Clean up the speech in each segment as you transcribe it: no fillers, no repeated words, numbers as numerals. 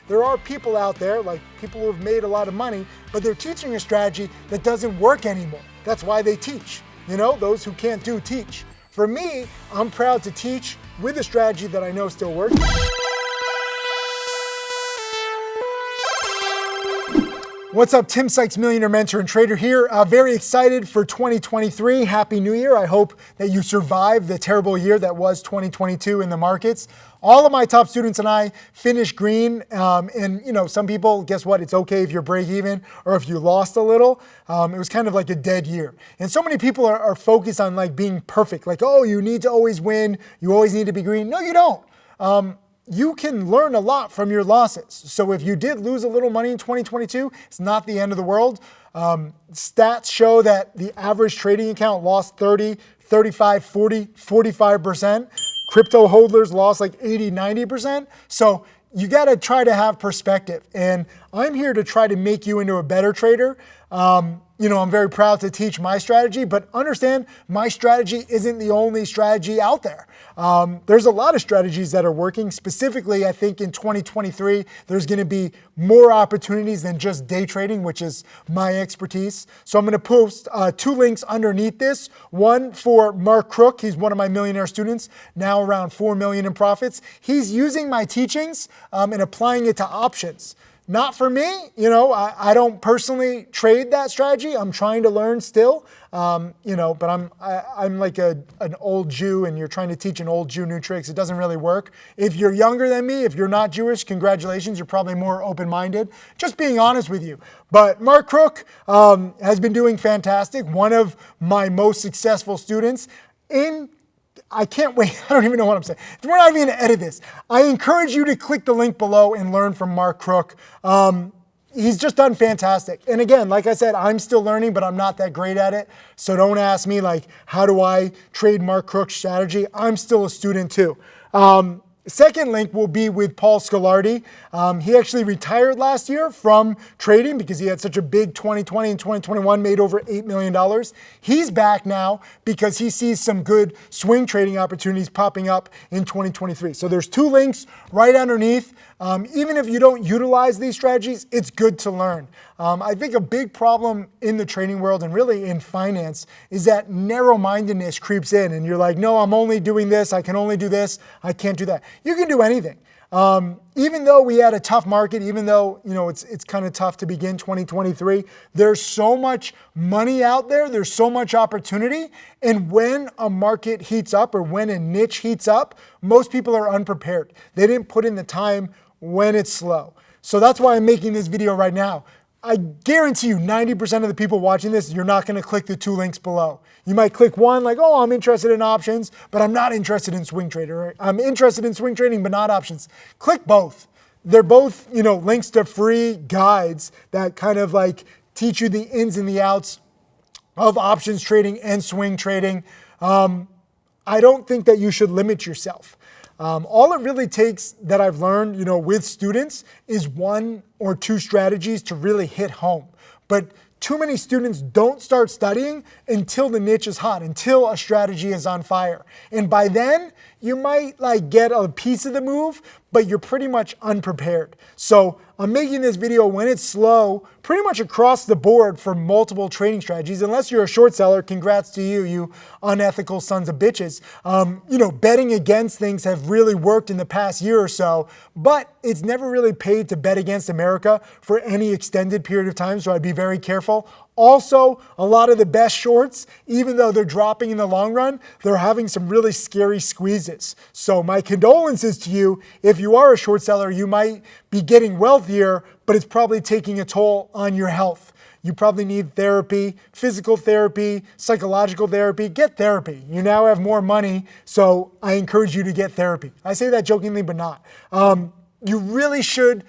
there are people out there, like people who have made a lot of money, but they're teaching a strategy that doesn't work anymore. That's why they teach. You know, those who can't do teach. For me, I'm proud to teach with a strategy that I know still works. What's up, Tim Sykes, millionaire mentor and trader here. Very excited for 2023. Happy New Year. I hope that you survived the terrible year that was 2022 in the markets. All of my top students and I finished green. And you know, some people, guess what? It's okay if you're break even or if you lost a little. It was kind of like a dead year. And so many people are focused on like being perfect. Like, oh, you need to always win. You always need to be green. No, you don't. You can learn a lot from your losses. So if you did lose a little money in 2022, it's not the end of the world. Stats show that the average trading account lost 30, 35, 40, 45%. Crypto holders lost like 80, 90%. So you got to try to have perspective. And I'm here to try to make you into a better trader. You know, I'm very proud to teach my strategy, but understand my strategy isn't the only strategy out there. There's a lot of strategies that are working. Specifically, I think in 2023, there's going to be more opportunities than just day trading, which is my expertise. So I'm going to post two links underneath this. One for Mark Croock. He's one of my millionaire students, now around 4 million in profits. He's using my teachings and applying it to options. Not for me, you know, I don't personally trade that strategy. I'm trying to learn still, you know, but I'm like an old Jew and you're trying to teach an old Jew new tricks. It doesn't really work. If you're younger than me, if you're not Jewish, congratulations. You're probably more open-minded. Just being honest with you. But Mark Croock has been doing fantastic. One of my most successful students I can't wait. I don't even know what I'm saying. We're not even going to edit this. I encourage you to click the link below and learn from Mark Croock. He's just done fantastic. And again, like I said, I'm still learning, but I'm not that great at it. So don't ask me like, how do I trade Mark Croock's strategy? I'm still a student too. Second link will be with Paul Scolardi. He actually retired last year from trading because he had such a big 2020 and 2021, made over $8 million. He's back now because he sees some good swing trading opportunities popping up in 2023. So there's two links right underneath. Even if you don't utilize these strategies, it's good to learn. I think a big problem in the trading world and really in finance is that narrow-mindedness creeps in and you're like, no, I'm only doing this. I can only do this. I can't do that. You can do anything. Even though we had a tough market, even though, you know, it's kind of tough to begin 2023, there's so much money out there. There's so much opportunity. And when a market heats up or when a niche heats up, most people are unprepared. They didn't put in the time when it's slow. So that's why I'm making this video right now. I guarantee you 90% of the people watching this, you're not going to click the two links below. You might click one like, oh, I'm interested in options, but I'm not interested in swing trading. Or I'm interested in swing trading, but not options. Click both. They're both, you know, links to free guides that kind of like teach you the ins and the outs of options trading and swing trading. I don't think that you should limit yourself. All it really takes that I've learned, you know, with students is one or two strategies to really hit home. But too many students don't start studying until the niche is hot, until a strategy is on fire. And by then, you might like get a piece of the move, but you're pretty much unprepared. So I'm making this video when it's slow, pretty much across the board for multiple trading strategies. Unless you're a short seller, congrats to you, you unethical sons of bitches. You know, betting against things have really worked in the past year or so, but it's never really paid to bet against America for any extended period of time, so I'd be very careful. Also, a lot of the best shorts, even though they're dropping in the long run, they're having some really scary squeezes. So my condolences to you. If you are a short seller, you might be getting wealthier, but it's probably taking a toll on your health. You probably need therapy, physical therapy, psychological therapy. Get therapy. You now have more money, so I encourage you to get therapy. I say that jokingly, but not. You really should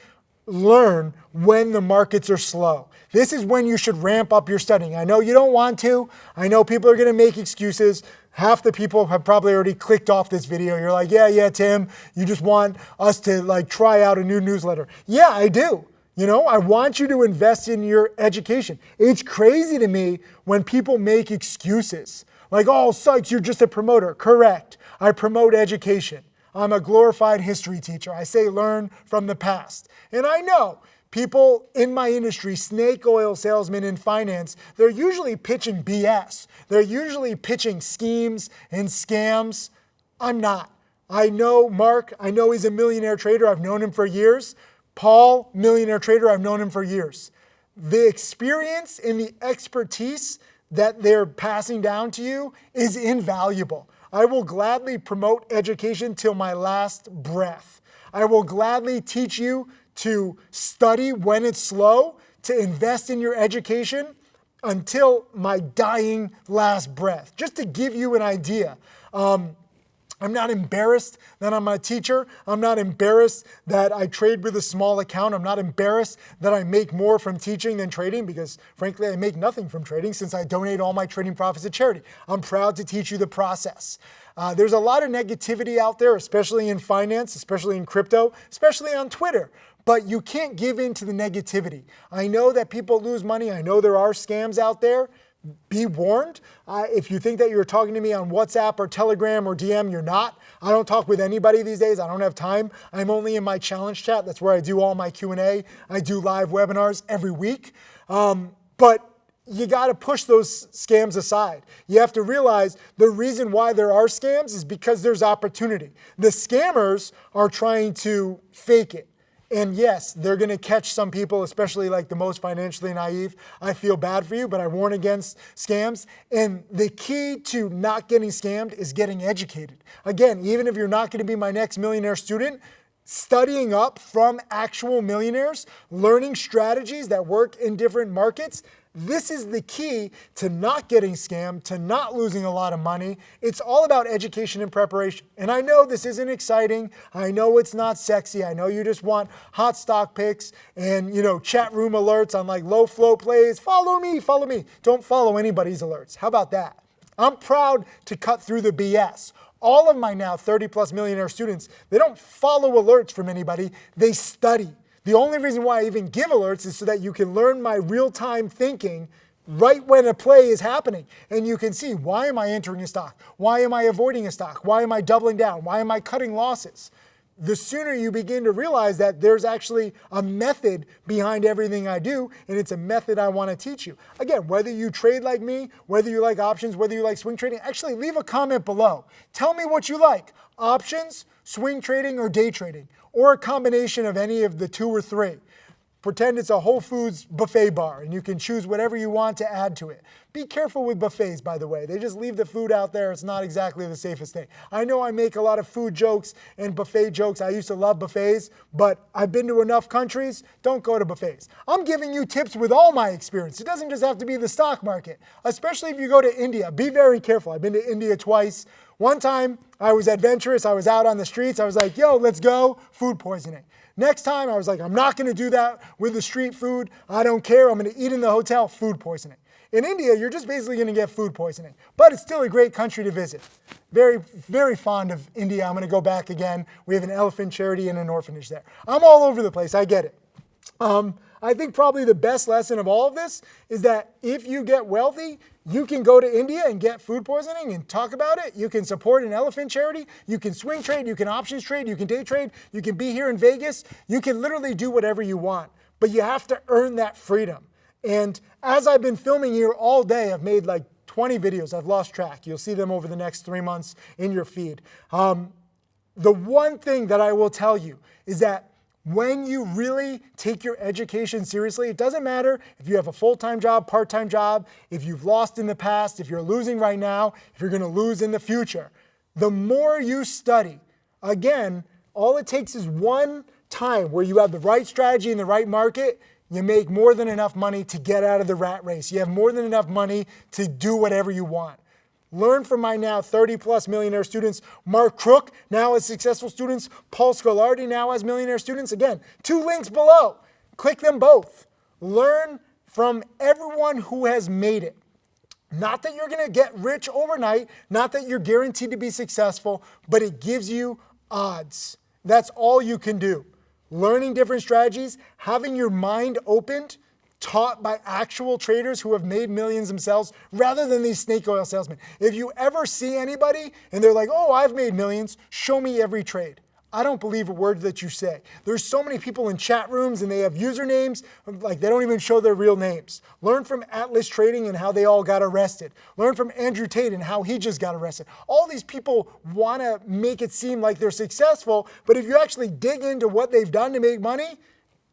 learn when the markets are slow. This is when you should ramp up your studying. I know you don't want to. I know people are going to make excuses. Half the people have probably already clicked off this video. You're like, yeah, Tim, you just want us to like try out a new newsletter. Yeah, I do. You know, I want you to invest in your education. It's crazy to me when people make excuses. Like, oh, Sykes, you're just a promoter. Correct. I promote education. I'm a glorified history teacher. I say learn from the past. And I know people in my industry, snake oil salesmen in finance, they're usually pitching BS. They're usually pitching schemes and scams. I'm not. I know Mark. I know he's a millionaire trader. I've known him for years. Paul, millionaire trader. I've known him for years. The experience and the expertise that they're passing down to you is invaluable. I will gladly promote education till my last breath. I will gladly teach you to study when it's slow, to invest in your education until my dying last breath. Just to give you an idea. I'm not embarrassed that I'm a teacher. I'm not embarrassed that I trade with a small account. I'm not embarrassed that I make more from teaching than trading because, frankly, I make nothing from trading since I donate all my trading profits to charity. I'm proud to teach you the process. There's a lot of negativity out there, especially in finance, especially in crypto, especially on Twitter. But you can't give in to the negativity. I know that people lose money. I know there are scams out there. Be warned. If you think that you're talking to me on WhatsApp or Telegram or DM, you're not. I don't talk with anybody these days. I don't have time. I'm only in my challenge chat. That's where I do all my Q&A. I do live webinars every week. But you got to push those scams aside. You have to realize the reason why there are scams is because there's opportunity. The scammers are trying to fake it. And yes, they're going to catch some people, especially like the most financially naive. I feel bad for you, but I warn against scams. And the key to not getting scammed is getting educated. Again, even if you're not going to be my next millionaire student, studying up from actual millionaires, learning strategies that work in different markets, this is the key to not getting scammed, to not losing a lot of money. It's all about education and preparation. And I know this isn't exciting. I know it's not sexy. I know you just want hot stock picks and, chat room alerts on like low flow plays. Follow me, follow me. Don't follow anybody's alerts. How about that? I'm proud to cut through the BS. All of my now 30 plus millionaire students, they don't follow alerts from anybody. They study. The only reason why I even give alerts is so that you can learn my real-time thinking right when a play is happening. And you can see, why am I entering a stock? Why am I avoiding a stock? Why am I doubling down? Why am I cutting losses? The sooner you begin to realize that there's actually a method behind everything I do, and it's a method I want to teach you. Again, whether you trade like me, whether you like options, whether you like swing trading, actually leave a comment below. Tell me what you like. Options, swing trading, or day trading, or a combination of any of the two or three. Pretend it's a Whole Foods buffet bar and you can choose whatever you want to add to it. Be careful with buffets, by the way. They just leave the food out there. It's not exactly the safest thing. I know I make a lot of food jokes and buffet jokes. I used to love buffets, but I've been to enough countries. Don't go to buffets. I'm giving you tips with all my experience. It doesn't just have to be the stock market, especially if you go to India. Be very careful. I've been to India twice. One time I was adventurous. I was out on the streets. I was like, yo, let's go. Food poisoning. Next time I was like, I'm not going to do that with the street food. I don't care. I'm going to eat in the hotel. Food poisoning. In India, you're just basically going to get food poisoning. But it's still a great country to visit. Very, very fond of India. I'm going to go back again. We have an elephant charity and an orphanage there. I'm all over the place. I get it. I think probably the best lesson of all of this is that if you get wealthy, you can go to India and get food poisoning and talk about it. You can support an elephant charity. You can swing trade. You can options trade. You can day trade. You can be here in Vegas. You can literally do whatever you want. But you have to earn that freedom. And as I've been filming here all day, I've made like 20 videos. I've lost track. You'll see them over the next 3 months in your feed. The one thing that I will tell you is that when you really take your education seriously, it doesn't matter if you have a full-time job, part-time job, if you've lost in the past, if you're losing right now, if you're going to lose in the future. The more you study, again, all it takes is one time where you have the right strategy in the right market, you make more than enough money to get out of the rat race. You have more than enough money to do whatever you want. Learn from my now 30 plus millionaire students. Mark Croock now has successful students. Paul Scolardi now has millionaire students. Again, 2 links below. Click them both. Learn from everyone who has made it. Not that you're going to get rich overnight, not that you're guaranteed to be successful, but it gives you odds. That's all you can do. Learning different strategies, having your mind opened taught by actual traders who have made millions themselves rather than these snake oil salesmen. If you ever see anybody and they're like, oh, I've made millions, show me every trade. I don't believe a word that you say. There's so many people in chat rooms and they have usernames, like they don't even show their real names. Learn from Atlas Trading and how they all got arrested. Learn from Andrew Tate and how he just got arrested. All these people want to make it seem like they're successful, but if you actually dig into what they've done to make money,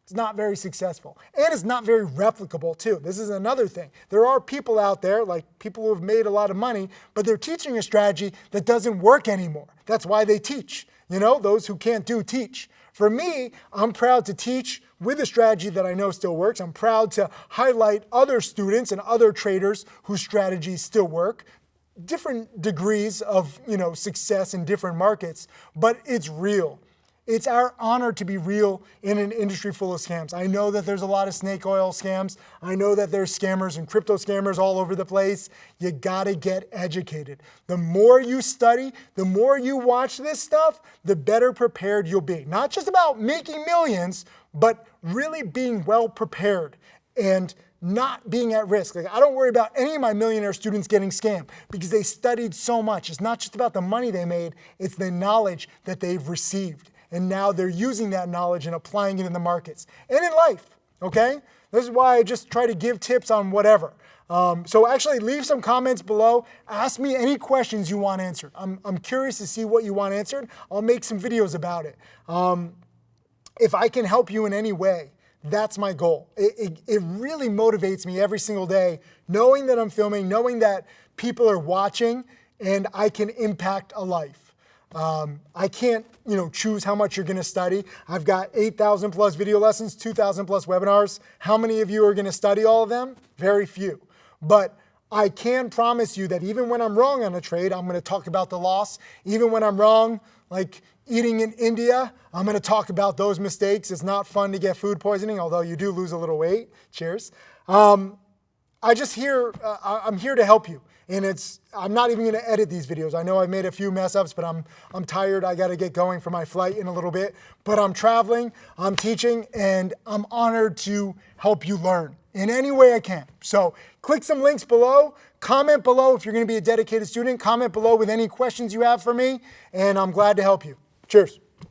it's not very successful. And it's not very replicable too. This is another thing. There are people out there, like people who have made a lot of money, but they're teaching a strategy that doesn't work anymore. That's why they teach. You know, those who can't do, teach. For me, I'm proud to teach with a strategy that I know still works. I'm proud to highlight other students and other traders whose strategies still work. Different degrees of, success in different markets, but it's real. It's our honor to be real in an industry full of scams. I know that there's a lot of snake oil scams. I know that there's scammers and crypto scammers all over the place. You gotta get educated. The more you study, the more you watch this stuff, the better prepared you'll be. Not just about making millions, but really being well prepared and not being at risk. Like, I don't worry about any of my millionaire students getting scammed because they studied so much. It's not just about the money they made, it's the knowledge that they've received. And now they're using that knowledge and applying it in the markets and in life, okay? This is why I just try to give tips on whatever. So actually leave some comments below. Ask me any questions you want answered. I'm curious to see what you want answered. I'll make some videos about it. If I can help you in any way, that's my goal. It really motivates me every single day, knowing that I'm filming, knowing that people are watching, and I can impact a life. I can't, choose how much you're going to study. I've got 8,000 plus video lessons, 2,000 plus webinars. How many of you are going to study all of them? Very few. But I can promise you that even when I'm wrong on a trade, I'm going to talk about the loss. Even when I'm wrong, like eating in India, I'm going to talk about those mistakes. It's not fun to get food poisoning, although you do lose a little weight. Cheers. I'm here to help you. And I'm not even going to edit these videos. I know I've made a few mess ups, but I'm tired. I got to get going for my flight in a little bit. But I'm traveling, I'm teaching, and I'm honored to help you learn in any way I can. So click some links below. Comment below if you're going to be a dedicated student. Comment below with any questions you have for me, and I'm glad to help you. Cheers.